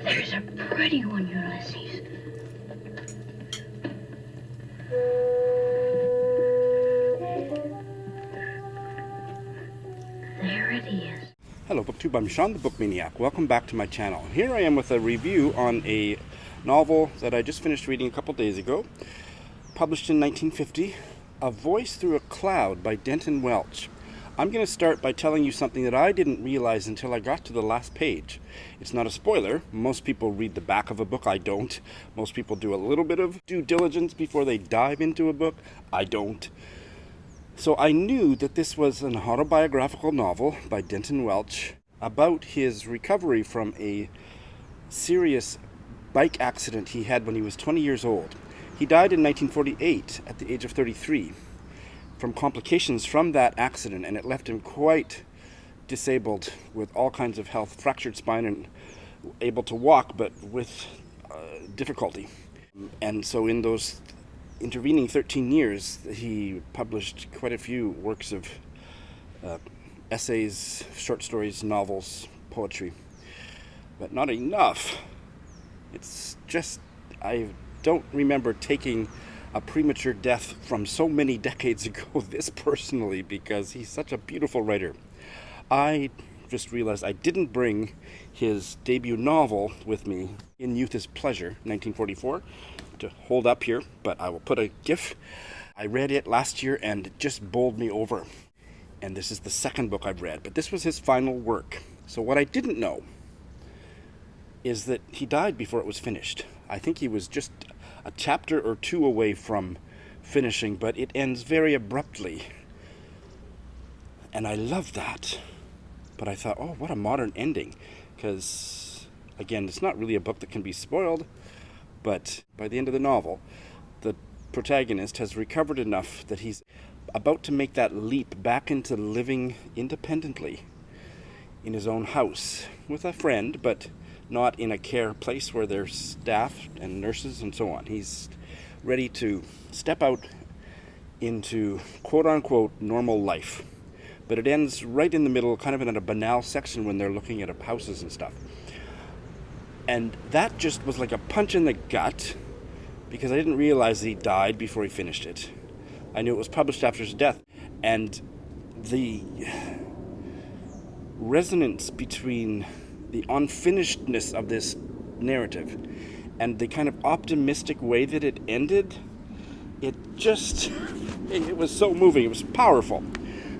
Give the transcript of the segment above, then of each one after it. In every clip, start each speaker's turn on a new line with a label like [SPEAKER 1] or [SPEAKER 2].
[SPEAKER 1] There's a pretty one, Ulysses. There it is.
[SPEAKER 2] Hello BookTube, I'm Shawn the Book Maniac. Welcome back to my channel. Here I am with a review on a novel that I just finished reading a couple days ago, published in 1950, A Voice Through a Cloud by Denton Welch. I'm going to start by telling you something that I didn't realize until I got to the last page. It's not a spoiler. Most people read the back of a book. I don't. Most people do a little bit of due diligence before they dive into a book. I don't. So I knew that this was an autobiographical novel by Denton Welch about his recovery from a serious bike accident he had when he was 20 years old. He died in 1948 at the age of 33 from complications from that accident, and it left him quite disabled with all kinds of health, fractured spine and able to walk, but with difficulty. And so in those intervening 13 years, he published quite a few works of essays, short stories, novels, poetry, but not enough. It's just, I don't remember taking a premature death from so many decades ago this personally, because he's such a beautiful writer. I just realized I didn't bring his debut novel with me, In Youth is Pleasure, 1944, to hold up here, but I will put a GIF. I read it last year and it just bowled me over. And this is the second book I've read, but this was his final work. So what I didn't know is that he died before it was finished. I think he was just a chapter or two away from finishing, but it ends very abruptly. And I love that. But I thought, oh, what a modern ending. Because, again, it's not really a book that can be spoiled, but by the end of the novel, the protagonist has recovered enough that he's about to make that leap back into living independently in his own house with a friend, but not in a care place where there's staff and nurses and so on. He's ready to step out into quote-unquote normal life. But it ends right in the middle, kind of in a banal section when they're looking at houses and stuff. And that just was like a punch in the gut, because I didn't realize he died before he finished it. I knew it was published after his death. And the resonance between the unfinishedness of this narrative and the kind of optimistic way that it ended, it was so moving, it was powerful.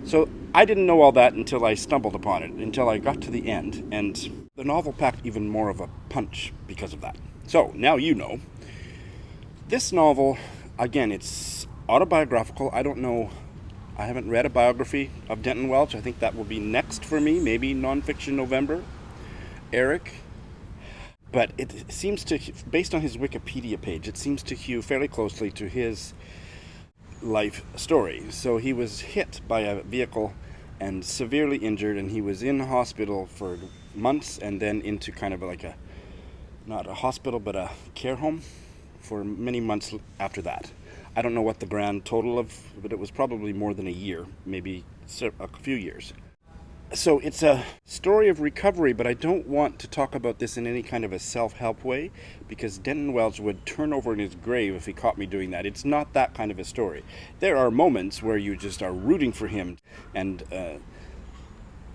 [SPEAKER 2] So I didn't know all that until I stumbled upon it, until I got to the end, and the novel packed even more of a punch because of that. So now you know. This novel, again, it's autobiographical. I don't know, I haven't read a biography of Denton Welch. I think that will be next for me, maybe Nonfiction November. Eric, but it seems to, based on his Wikipedia page, it seems to hew fairly closely to his life story. So he was hit by a vehicle and severely injured, and he was in hospital for months and then into kind of like a, not a hospital, but a care home for many months after that. I don't know what the grand total of, but it was probably more than a year, maybe a few years. So it's a story of recovery, but I don't want to talk about this in any kind of a self-help way, because Denton Welch would turn over in his grave if he caught me doing that. It's not that kind of a story. There are moments where you just are rooting for him and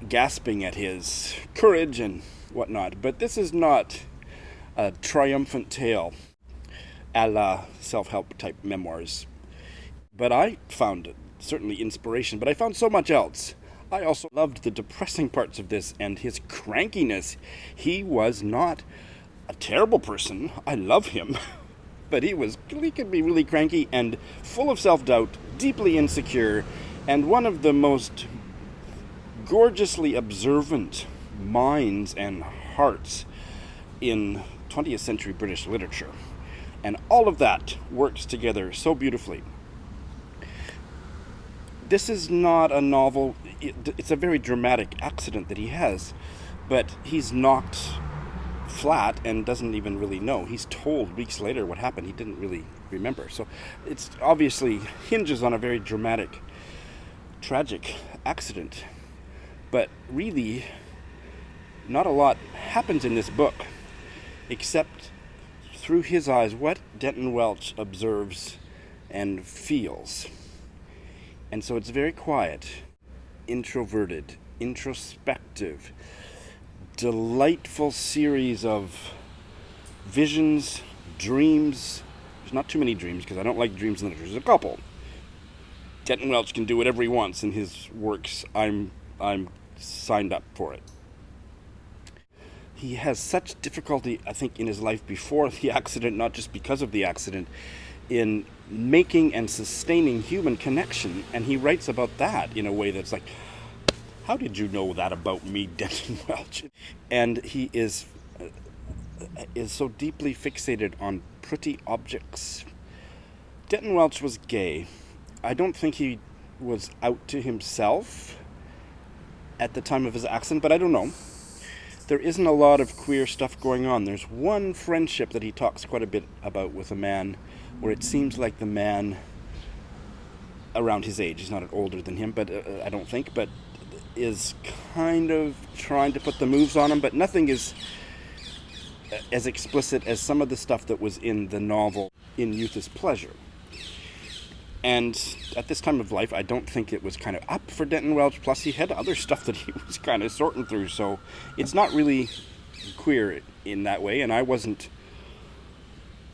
[SPEAKER 2] gasping at his courage and whatnot, but this is not a triumphant tale a la self-help type memoirs. But I found certainly inspiration, but I found so much else. I also loved the depressing parts of this and his crankiness. He was not a terrible person. I love him. But he could be really cranky and full of self-doubt, deeply insecure, and one of the most gorgeously observant minds and hearts in 20th century British literature. And all of that works together so beautifully. This is not a novel. It's a very dramatic accident that he has, but he's knocked flat and doesn't even really know. He's told weeks later what happened. He didn't really remember. So it's obviously hinges on a very dramatic, tragic accident. But really, not a lot happens in this book, except through his eyes what Denton Welch observes and feels. And so it's very quiet, introverted, introspective, delightful series of visions, dreams. There's not too many dreams because I don't like dreams in literature. There's a couple. Denton Welch can do whatever he wants in his works. I'm signed up for it. He has such difficulty, I think, in his life before the accident, not just because of the accident, in making and sustaining human connection. And he writes about that in a way that's like, how did you know that about me, Denton Welch? And he is so deeply fixated on pretty objects. Denton Welch was gay. I don't think he was out to himself at the time of his accident, but I don't know. There isn't a lot of queer stuff going on. There's one friendship that he talks quite a bit about with a man where it seems like the man around his age, he's not older than him, but I don't think, but is kind of trying to put the moves on him, but nothing is as explicit as some of the stuff that was in the novel In Youth is Pleasure. And at this time of life, I don't think it was kind of up for Denton Welch. Plus, he had other stuff that he was kind of sorting through. So it's not really queer in that way. And I wasn't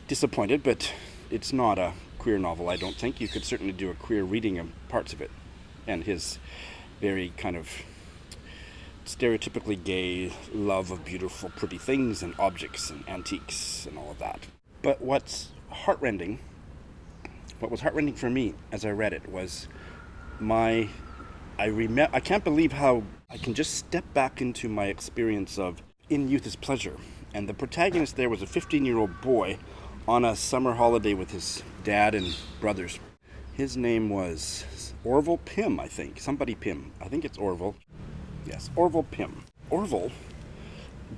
[SPEAKER 2] disappointed, but it's not a queer novel, I don't think. You could certainly do a queer reading of parts of it. And his very kind of stereotypically gay love of beautiful, pretty things and objects and antiques and all of that. But what was heartrending for me as I read it was I can't believe how I can just step back into my experience of In Youth is Pleasure. And the protagonist there was a 15-year-old boy on a summer holiday with his dad and brothers. His name was Orville Pym, I think. Somebody Pym. I think it's Orville. Yes, Orville Pym. Orville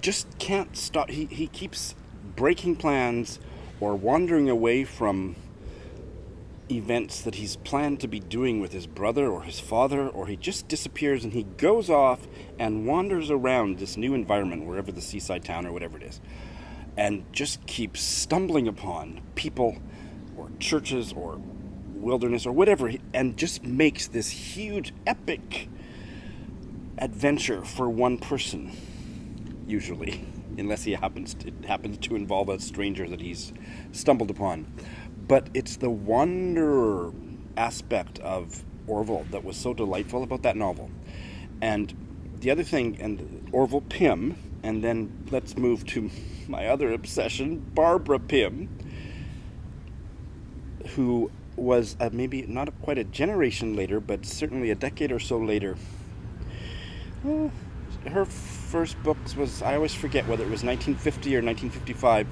[SPEAKER 2] just can't stop. He keeps breaking plans or wandering away from events that he's planned to be doing with his brother or his father, or he just disappears and he goes off and wanders around this new environment, wherever the seaside town or whatever it is, and just keeps stumbling upon people or churches or wilderness or whatever, and just makes this huge epic adventure for one person, usually, unless it happens to involve a stranger that he's stumbled upon. But it's the wanderer aspect of Orville that was so delightful about that novel. And the other thing, and Orville Pym, and then let's move to my other obsession, Barbara Pym, who was maybe not quite a generation later, but certainly a decade or so later. Her first books was, I always forget whether it was 1950 or 1955.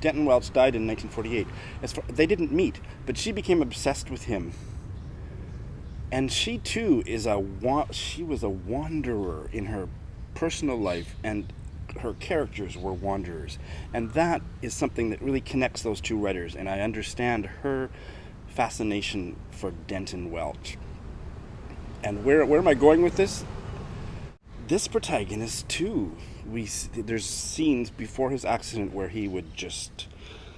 [SPEAKER 2] Denton Welch died in 1948. They didn't meet, but she became obsessed with him. And she too she was a wanderer in her personal life, and her characters were wanderers. And that is something that really connects those two writers, and I understand her fascination for Denton Welch. And where am I going with this? This protagonist too, there's scenes before his accident where he would just,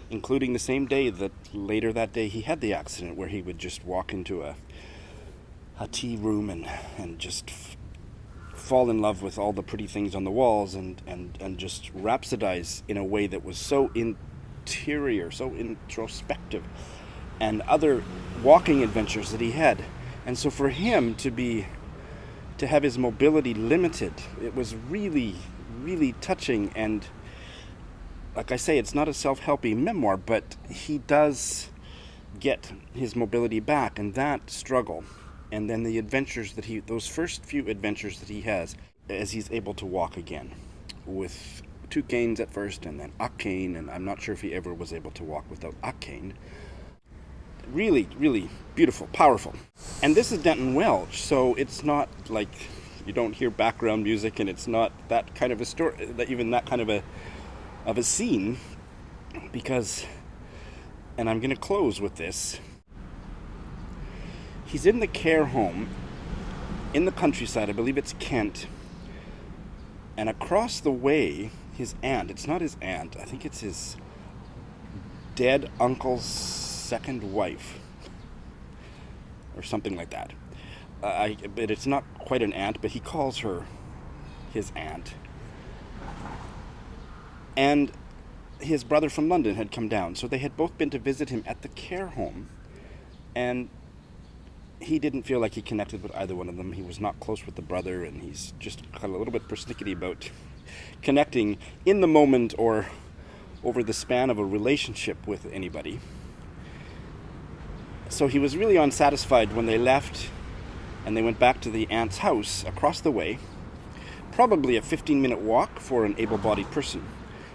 [SPEAKER 2] including the same day that later that day he had the accident, where he would just walk into a tea room and just fall in love with all the pretty things on the walls and just rhapsodize in a way that was so interior, so introspective, and other walking adventures that he had. And so for him to have his mobility limited, it was really, really touching. And like I say, it's not a self-helpy memoir, but he does get his mobility back, and that struggle, and then the adventures those first few adventures that he has as he's able to walk again, with 2 canes at first and then a cane, and I'm not sure if he ever was able to walk without a cane. Really, really beautiful, powerful. And this is Denton Welch, so it's not like you don't hear background music, and it's not that kind of a story, even that kind of a scene, because, and I'm going to close with this, he's in the care home in the countryside, I believe it's Kent, And across the way, his aunt, it's not his aunt, I think it's his dead uncle's second wife, or something like that. But it's not quite an aunt, but he calls her his aunt. And his brother from London had come down, so they had both been to visit him at the care home, and he didn't feel like he connected with either one of them. He was not close with the brother, and he's just kind of a little bit persnickety about connecting in the moment or over the span of a relationship with anybody. So he was really unsatisfied when they left and they went back to the aunt's house across the way, probably a 15-minute walk for an able-bodied person.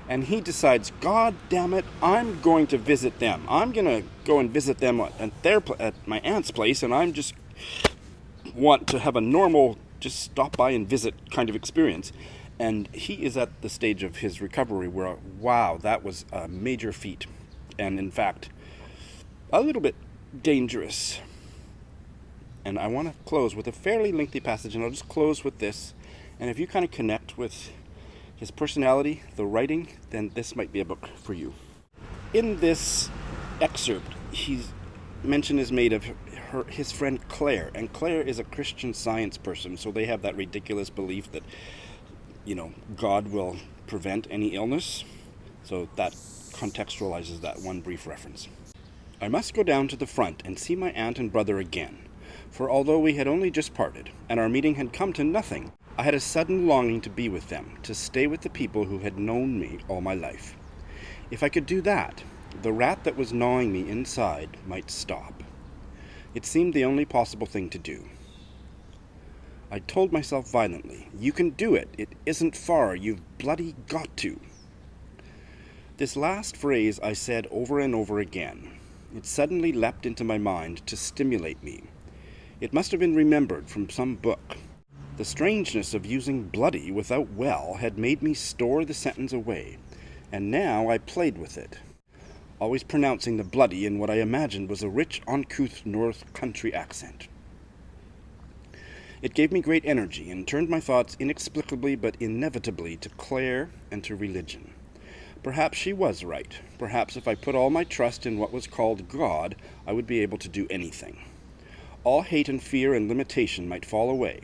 [SPEAKER 2] And he decides, God damn it, I'm going to visit them. I'm going to go and visit them at my aunt's place, and I'm just want to have a normal, just stop by and visit kind of experience. And he is at the stage of his recovery where, wow, that was a major feat. And in fact, a little bit dangerous. And I want to close with a fairly lengthy passage, and I'll just close with this. And if you kind of connect with his personality, the writing, then this might be a book for you. In this excerpt, mention is made of his friend Claire, and Claire is a Christian Science person, so they have that ridiculous belief that, God will prevent any illness. So that contextualizes that one brief reference. I must go down to the front and see my aunt and brother again, for although we had only just parted, and our meeting had come to nothing, I had a sudden longing to be with them, to stay with the people who had known me all my life. If I could do that, the rat that was gnawing me inside might stop. It seemed the only possible thing to do. I told myself violently, you can do it. It isn't far. You've bloody got to. This last phrase I said over and over again. It suddenly leapt into my mind to stimulate me. It must have been remembered from some book. The strangeness of using bloody without well had made me store the sentence away, and now I played with it, always pronouncing the bloody in what I imagined was a rich, uncouth North Country accent. It gave me great energy and turned my thoughts inexplicably but inevitably to Claire and to religion. Perhaps she was right. Perhaps if I put all my trust in what was called God, I would be able to do anything. All hate and fear and limitation might fall away,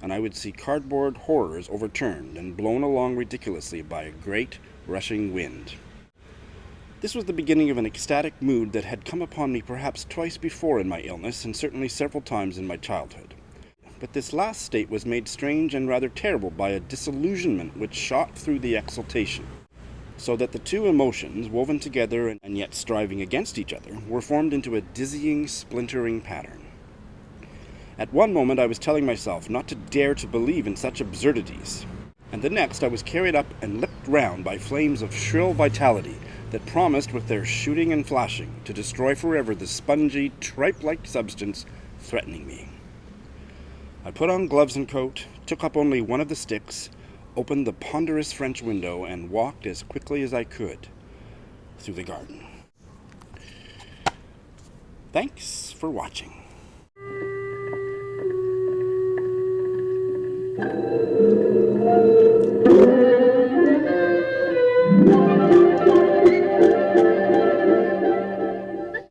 [SPEAKER 2] and I would see cardboard horrors overturned and blown along ridiculously by a great, rushing wind. This was the beginning of an ecstatic mood that had come upon me perhaps twice before in my illness, and certainly several times in my childhood. But this last state was made strange and rather terrible by a disillusionment which shot through the exultation, so that the two emotions, woven together and yet striving against each other, were formed into a dizzying, splintering pattern. At one moment I was telling myself not to dare to believe in such absurdities, and the next I was carried up and licked round by flames of shrill vitality that promised, with their shooting and flashing, to destroy forever the spongy, tripe-like substance threatening me. I put on gloves and coat, took up only one of the sticks, opened the ponderous French window, and walked as quickly as I could through the garden. Thanks for watching.